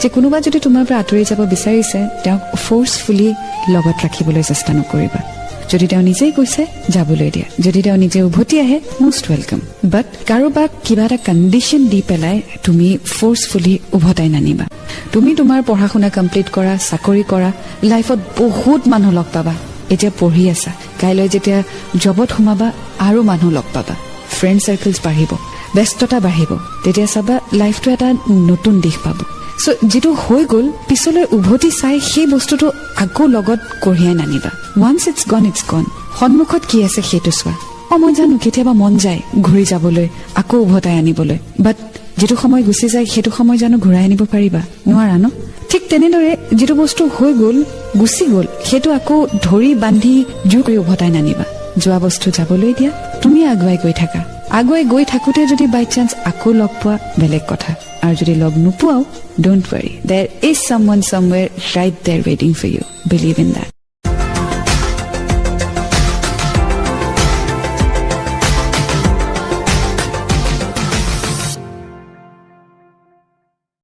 যে কোনোবা যদি তোমাৰ পৰা আঁতৰি যাব বিচাৰিছে তেওঁক ফোৰ্সফুলি লগত ৰাখিবলৈ চেষ্টা নকৰিবা যদি তেওঁ নিজেই কৈছে যাবলৈ দিয়া যদি তেওঁ নিজে উভতি আহে মোষ্ট ওয়েলকাম বাট কাৰোবাক কিবা এটা কণ্ডিশ্যন দি পেলাই তুমি ফোৰ্সফুলি উভতাই নানিবা তুমি তোমাৰ পঢ়া শুনা কমপ্লিট কৰা চাকৰি কৰা লাইফত বহুত মানুহ লগ পাবা এতিয়া পঢ়ি আছা কাইলৈ যেতিয়া জবত সোমাবা আৰু মানুহ লগ পাবা ফ্ৰেণ্ড সাৰ্কেলছ বাঢ়িব ব্যস্ততা বাঢ়িব তেতিয়া চাবা লাইফটো এটা নতুন দিশ পাব সো যেটো হৈ গ'ল পিছলৈ উভতি চাই সেই বস্তুটো আকৌ লগত কঢ়িয়াই নানিবা ওয়ান্স ইটস গন সন্মুখত কি আছে সেইটো চোৱা মই জানো কেতিয়াবা মন যায় ঘূৰি যাবলৈ আকৌ উভতাই আনিবলৈ বাট যেটো সময় গুচি যায় সেইটো সময় জানো ঘূৰাই আনিব পাৰিবা নোৱাৰা ন ঠিক তেনেদৰে যেটো বস্তু হৈ গ'ল গুচি গ'ল সেইটো আকৌ ধৰি বান্ধি জোৰ কৰি উভতাই নানিবা যোৱা বস্তু যাবলৈ দিয়া তুমি আগুৱাই গৈ থাকোতে যদি বাই চান্স আকৌ লগ পোৱা বেলেগ কথা আৰু যদি লগ নোপোৱাও don't worry there is someone somewhere right there ৱেটিং for you believe in that